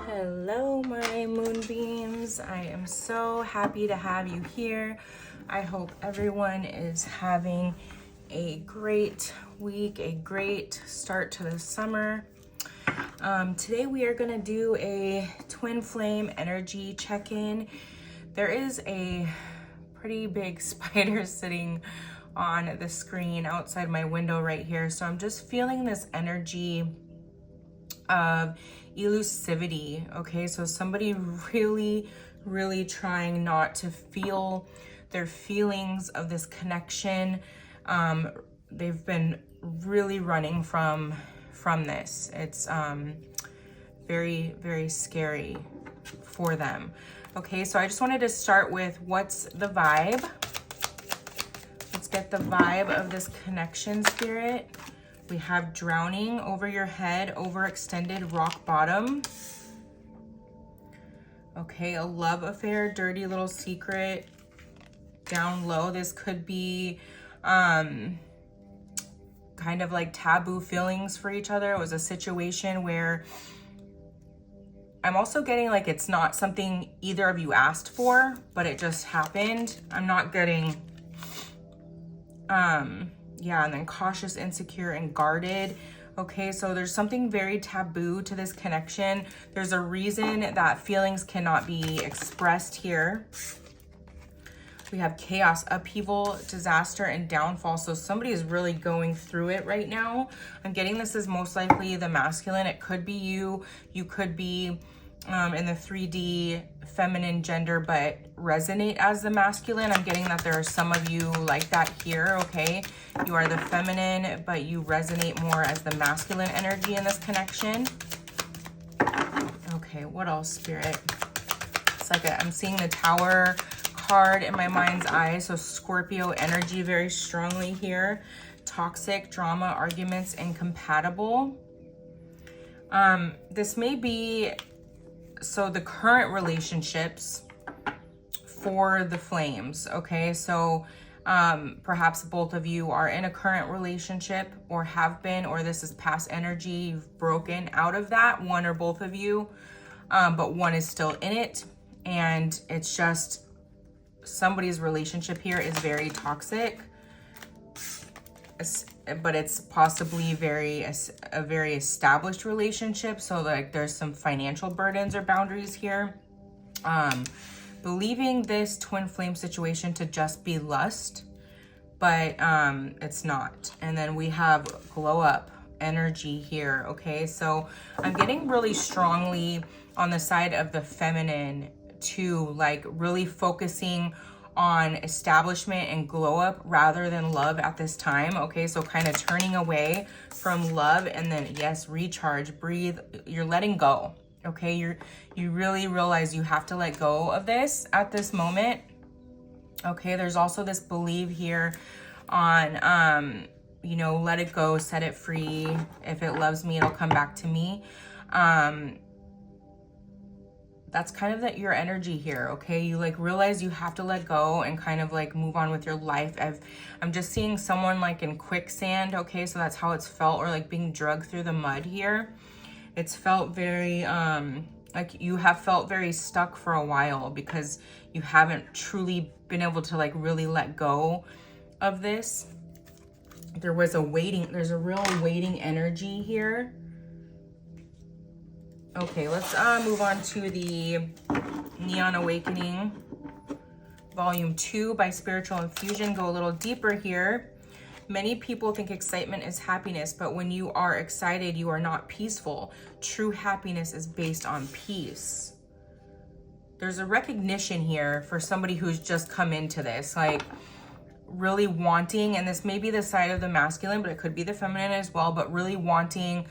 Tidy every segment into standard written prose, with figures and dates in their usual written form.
Hello, my moonbeams. I am so happy to have you here. I hope everyone is having a great week, a great start to the summer. Today we are going to do a twin flame energy check-in. There is a pretty big spider sitting on the screen outside my window right here. So I'm just feeling this energy of elusivity. Okay, so somebody really trying not to feel their feelings of this connection. They've been really running from this. It's very scary for them. Okay, so I just wanted to start with what's the vibe. Let's get the vibe of this connection, spirit. We have drowning, over your head, overextended, rock bottom. Okay, a love affair, dirty little secret, down low. This could be kind of like taboo feelings for each other. It was a situation where I'm also getting like it's not something either of you asked for, but it just happened. I'm not getting yeah, and then cautious, insecure, and guarded. Okay, so there's something very taboo to this connection. There's a reason that feelings cannot be expressed here. We have chaos, upheaval, disaster, and downfall. So somebody is really going through it right now. I'm getting this is most likely the masculine. It could be you. You could be in the 3D feminine gender, but resonate as the masculine. I'm getting that there are some of you like that here, okay? You are the feminine, but you resonate more as the masculine energy in this connection. Okay, what else, spirit? It's like I'm seeing the Tower card in my mind's eye, so Scorpio energy very strongly here. Toxic, drama, arguments, incompatible. This may be, so the current relationships for the flames, okay? So perhaps both of you are in a current relationship or have been, or this is past energy. You've broken out of that, one or both of you, but one is still in it. And it's just somebody's relationship here is very toxic, but it's possibly a very established relationship. So like there's some financial burdens or boundaries here. Believing this twin flame situation to just be lust, but it's not. And then we have glow up energy here. Okay, so I'm getting really strongly on the side of the feminine too, like really focusing on establishment and glow up rather than love at this time. Okay, so kind of turning away from love, and then yes, recharge, breathe. You're letting go. Okay, you really realize you have to let go of this at this moment. Okay, there's also this belief here on you know, let it go, set it free. If it loves me, it'll come back to me. That's kind of your energy here, okay? You like realize you have to let go and kind of like move on with your life. I'm just seeing someone like in quicksand, okay? So that's how it's felt, or like being dragged through the mud here. It's felt very, like you have felt very stuck for a while because you haven't truly been able to like really let go of this. There was a waiting, there's a real waiting energy here. Okay, let's move on to the Neon Awakening, Volume 2 by Spiritual Infusion. Go a little deeper here. Many people think excitement is happiness, but when you are excited, you are not peaceful. True happiness is based on peace. There's a recognition here for somebody who's just come into this, like really wanting, and this may be the side of the masculine, but it could be the feminine as well, but really wanting,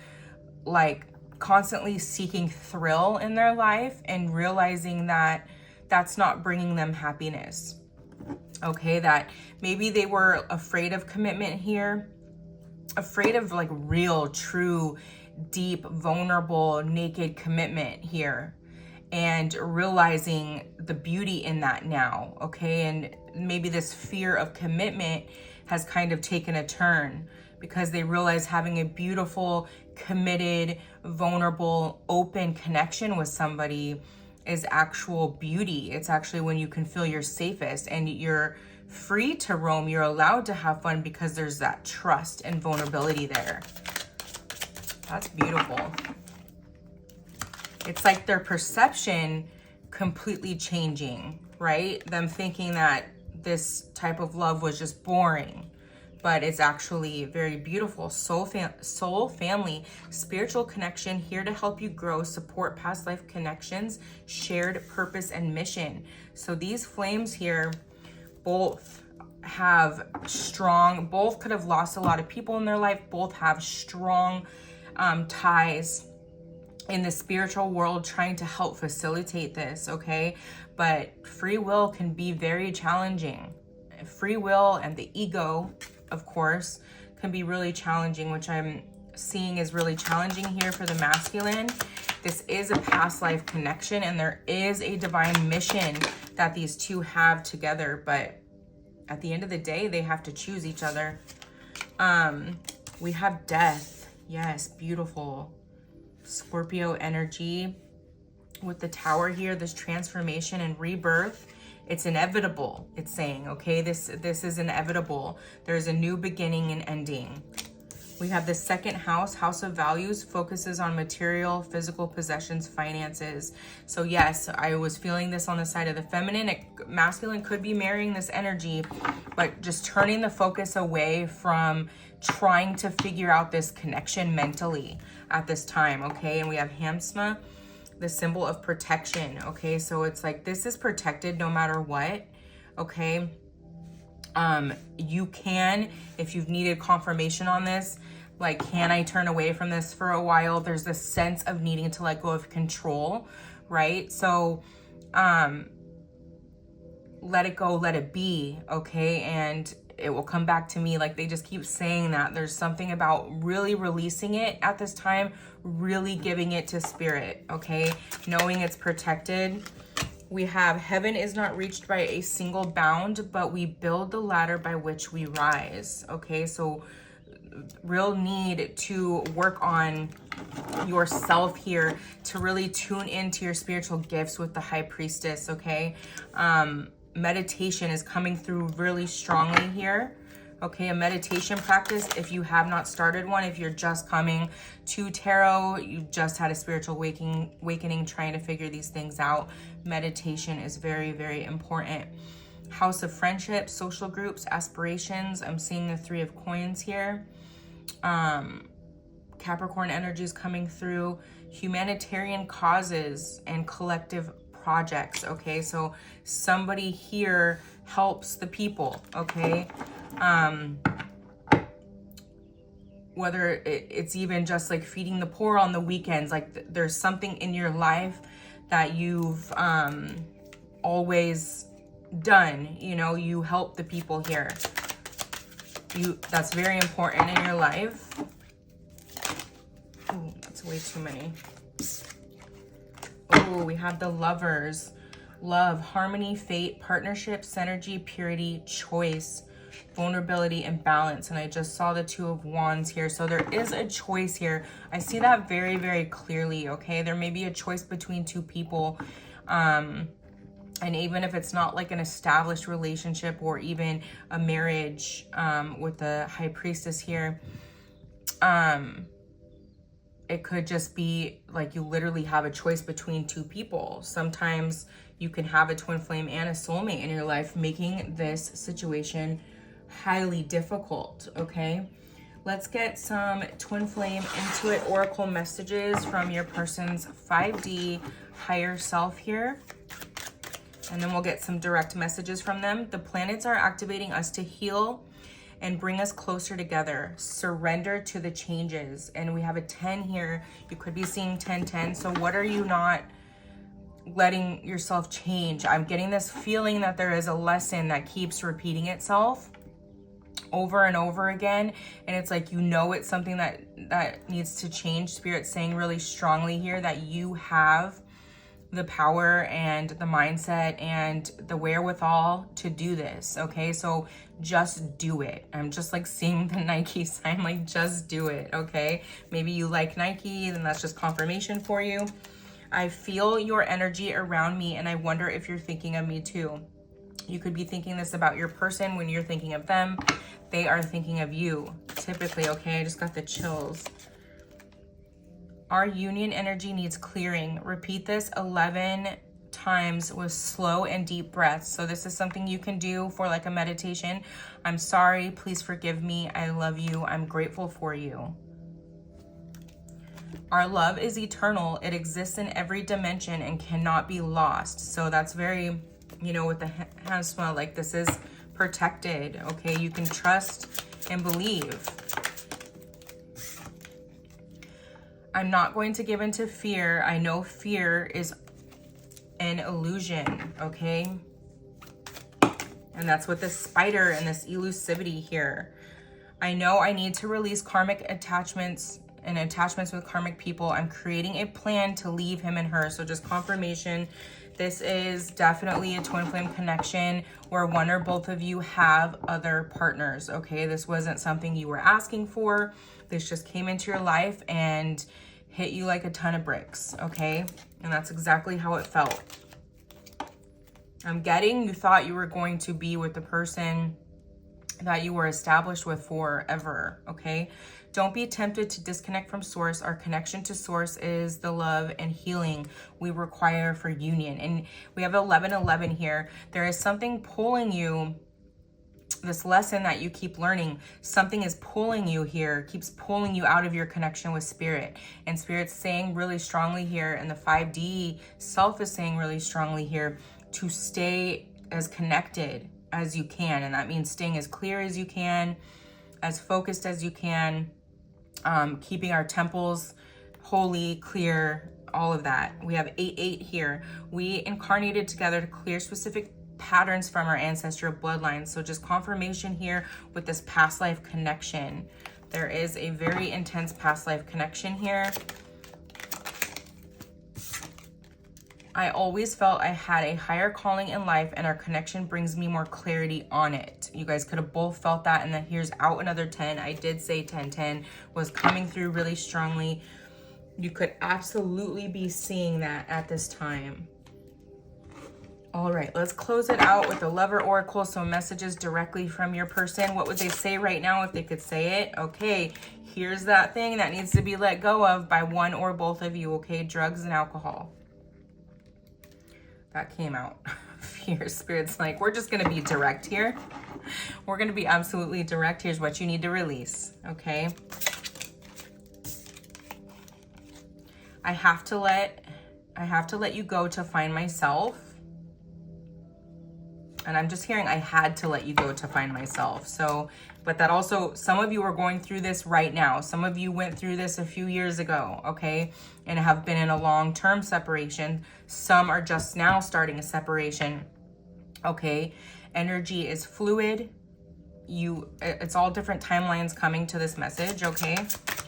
like constantly seeking thrill in their life and realizing that that's not bringing them happiness. Okay, that maybe they were afraid of commitment here. afraid of like real, true, deep, vulnerable, naked commitment here, and realizing the beauty in that now, okay? And maybe this fear of commitment has kind of taken a turn because they realize having a beautiful, committed, vulnerable, open connection with somebody is actual beauty. It's actually when you can feel your safest and you're free to roam, you're allowed to have fun because there's that trust and vulnerability there. That's beautiful. It's like their perception completely changing, right? Them thinking that this type of love was just boring, but it's actually very beautiful. Soul family, spiritual connection, here to help you grow, support past life connections, shared purpose and mission. So these flames here, both have strong, both could have lost a lot of people in their life, both have strong ties in the spiritual world, trying to help facilitate this, okay? But free will can be very challenging. Free will and the ego, of course, can be really challenging, which I'm seeing is really challenging here for the masculine. This is a past life connection, and there is a divine mission that these two have together, but at the end of the day, they have to choose each other. We have death. Yes, beautiful. Scorpio energy with the tower here, this transformation and rebirth. It's inevitable, it's saying, okay? This is inevitable. There's a new beginning and ending. We have the second house, house of values, focuses on material, physical possessions, finances. So yes, I was feeling this on the side of the feminine. Masculine could be marrying this energy, but just turning the focus away from trying to figure out this connection mentally at this time, okay? And we have Hamsma, the symbol of protection, okay? So it's like, this is protected no matter what, okay? You can, if you've needed confirmation on this, like, can I turn away from this for a while? There's this sense of needing to let go of control, right? So, let it go, let it be, okay? And it will come back to me. Like, they just keep saying that. There's something about really releasing it at this time, really giving it to spirit, okay? Knowing it's protected. We have heaven is not reached by a single bound, but we build the ladder by which we rise, okay? So real need to work on yourself here, to really tune into your spiritual gifts with the high priestess, okay? Meditation is coming through really strongly here. Okay, a meditation practice, if you have not started one, if you're just coming to tarot, you just had a spiritual awakening, trying to figure these things out, meditation is very, very important. House of friendship, social groups, aspirations. I'm seeing the 3 of coins here. Capricorn energy is coming through. Humanitarian causes and collective projects, okay? So somebody here helps the people, okay? Whether it's even just like feeding the poor on the weekends, like there's something in your life that you've always done, you know, you help the people here. That's very important in your life. Ooh, that's way too many. Oh, we have the lovers. Love, harmony, fate, partnership, synergy, purity, choice, vulnerability, and balance. And I just saw the 2 of wands here. So there is a choice here. I see that very, very clearly, okay? There may be a choice between 2 people. And even if it's not like an established relationship or even a marriage with the high priestess here, it could just be like you literally have a choice between 2 people. Sometimes you can have a twin flame and a soulmate in your life, making this situation highly difficult, okay? Let's get some twin flame intuit oracle messages from your person's 5D higher self here. And then we'll get some direct messages from them. The planets are activating us to heal and bring us closer together. Surrender to the changes. And we have a 10 here. You could be seeing 10-10. So what are you not letting yourself change? I'm getting this feeling that there is a lesson that keeps repeating itself. over and over again, and it's like, you know, it's something that needs to change. Spirit's saying really strongly here that you have the power and the mindset and the wherewithal to do this, okay? So just do it. I'm just like seeing the Nike sign, like just do it, okay? Maybe you like Nike, then that's just confirmation for you. I feel your energy around me, and I wonder if you're thinking of me too. You could be thinking this about your person when you're thinking of them. They are thinking of you, typically, okay? I just got the chills. Our union energy needs clearing. Repeat this 11 times with slow and deep breaths. So this is something you can do for like a meditation. I'm sorry, please forgive me. I love you. I'm grateful for you. Our love is eternal. It exists in every dimension and cannot be lost. So that's very, you know, with the hand smell, like this is protected, okay? You can trust and believe. I'm not going to give into fear. I know fear is an illusion, okay? And that's with this spider and this elusivity here. I know I need to release karmic attachments and attachments with karmic people. I'm creating a plan to leave him and her. So just confirmation. This is definitely a twin flame connection where one or both of you have other partners, okay? This wasn't something you were asking for. This just came into your life and hit you like a ton of bricks, okay? And that's exactly how it felt. I'm getting you thought you were going to be with the person that you were established with forever, okay? Don't be tempted to disconnect from source. Our connection to source is the love and healing we require for union. And we have 1111 here. There is something pulling you, this lesson that you keep learning, something is pulling you here, keeps pulling you out of your connection with spirit. And spirit's saying really strongly here, and the 5D self is saying really strongly here, to stay as connected as you can. And that means staying as clear as you can, as focused as you can, keeping our temples holy, clear, all of that. We have 8-8 here. We incarnated together to clear specific patterns from our ancestral bloodlines. So just confirmation here with this past life connection. There is a very intense past life connection here. I always felt I had a higher calling in life, and our connection brings me more clarity on it. You guys could have both felt that. And then here's out another 10. I did say 1010 was coming through really strongly. You could absolutely be seeing that at this time. All right, let's close it out with the Lover Oracle. So messages directly from your person. What would they say right now if they could say it? Okay, here's that thing that needs to be let go of by one or both of you, okay? Drugs and alcohol. That came out. Fear. Spirit's like, we're just going to be direct here. We're going to be absolutely direct. Here's what you need to release, okay? I have to let you go to find myself. And I'm just hearing I had to let you go to find myself. So, but that also, some of you are going through this right now. Some of you went through this a few years ago, okay? And have been in a long-term separation. Some are just now starting a separation, okay? Energy is fluid. It's all different timelines coming to this message, okay?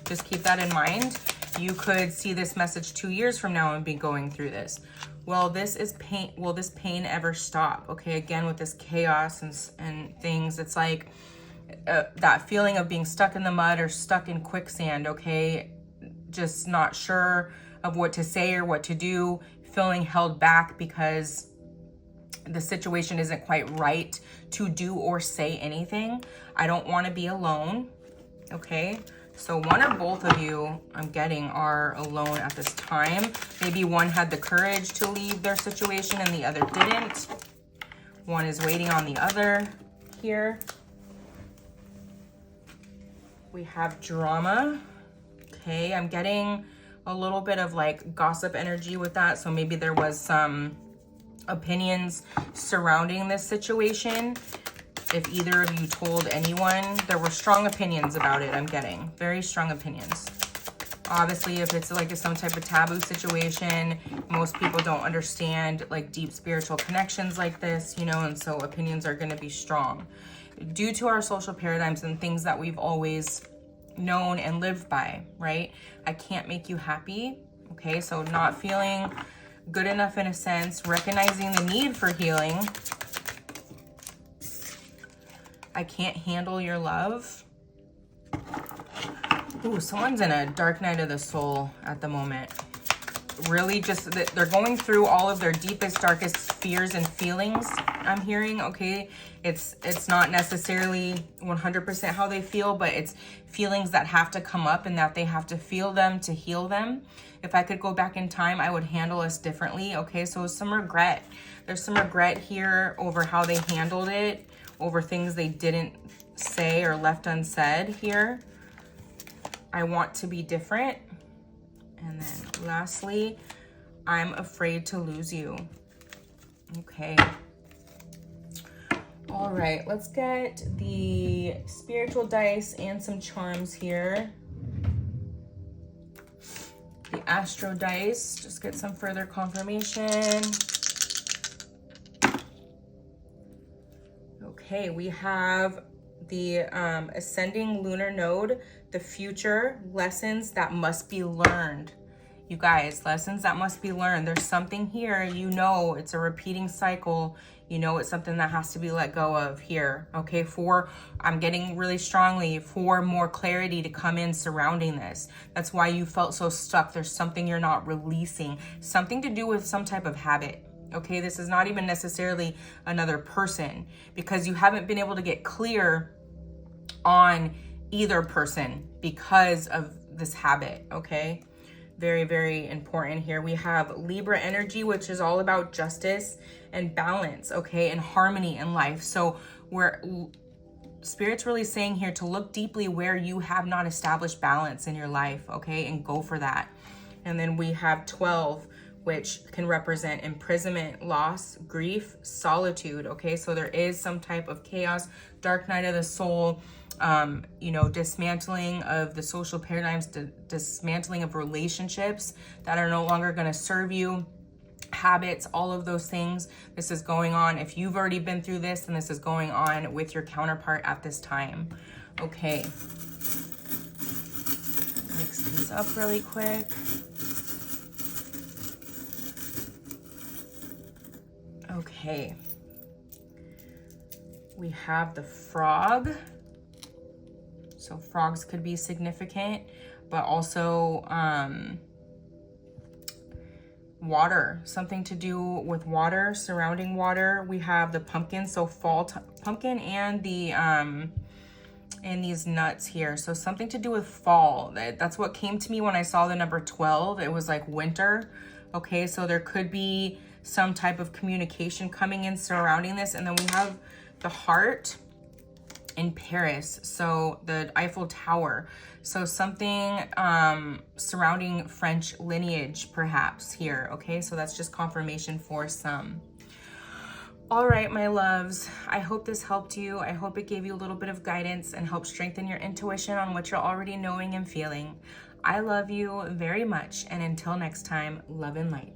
Just keep that in mind. You could see this message 2 years from now and be going through this. Well, this is pain. Will this pain ever stop? Okay, again, with this chaos and things, it's like that feeling of being stuck in the mud or stuck in quicksand, okay? Just not sure of what to say or what to do, feeling held back because the situation isn't quite right to do or say anything. I don't want to be alone, okay? So one or both of you, I'm getting, are alone at this time. Maybe one had the courage to leave their situation and the other didn't. One is waiting on the other here. We have drama. Okay, I'm getting a little bit of like gossip energy with that. So maybe there was some opinions surrounding this situation. If either of you told anyone, there were strong opinions about it, I'm getting. Very strong opinions. Obviously, if it's like some type of taboo situation, most people don't understand like deep spiritual connections like this, you know, and so opinions are going to be strong. due to our social paradigms and things that we've always known and lived by, right? I can't make you happy. Okay, so not feeling good enough in a sense, recognizing the need for healing. I can't handle your love. Ooh, someone's in a dark night of the soul at the moment. Really just, they're going through all of their deepest, darkest fears and feelings, I'm hearing, okay? It's not necessarily 100% how they feel, but it's feelings that have to come up and that they have to feel them to heal them. If I could go back in time, I would handle us differently, okay? So some regret. There's some regret here over how they handled it, over things they didn't say or left unsaid here. I want to be different. And then lastly, I'm afraid to lose you. Okay. All right, let's get the spiritual dice and some charms here. The astro dice, just get some further confirmation. Okay, we have the ascending lunar node, the future, lessons that must be learned. You guys, lessons that must be learned. There's something here, you know, it's a repeating cycle. You know, it's something that has to be let go of here. Okay, I'm getting really strongly for more clarity to come in surrounding this. That's why you felt so stuck. There's something you're not releasing, something to do with some type of habit. Okay, this is not even necessarily another person, because you haven't been able to get clear on either person because of this habit. Okay, very, very important here. We have Libra energy, which is all about justice and balance, okay, and harmony in life. So Spirit's really saying here to look deeply where you have not established balance in your life, okay, and go for that. And then we have 12, which can represent imprisonment, loss, grief, solitude, okay? So there is some type of chaos, dark night of the soul, you know, dismantling of the social paradigms, dismantling of relationships that are no longer going to serve you, habits, all of those things. This is going on. If you've already been through this, then this is going on with your counterpart at this time. Okay. Mix these up really quick. Okay. We have the frog. So frogs could be significant, but also water, something to do with water, surrounding water. We have the pumpkin, so fall pumpkin, and the and these nuts here. So something to do with fall. That's what came to me when I saw the number 12. It was like winter. Okay, so there could be some type of communication coming in surrounding this. And then we have the heart in Paris, so the Eiffel Tower. So something surrounding French lineage perhaps here. Okay, so that's just confirmation for some. All right, my loves, I hope this helped you. I hope it gave you a little bit of guidance and helped strengthen your intuition on what you're already knowing and feeling. I love you very much, and until next time, love and light.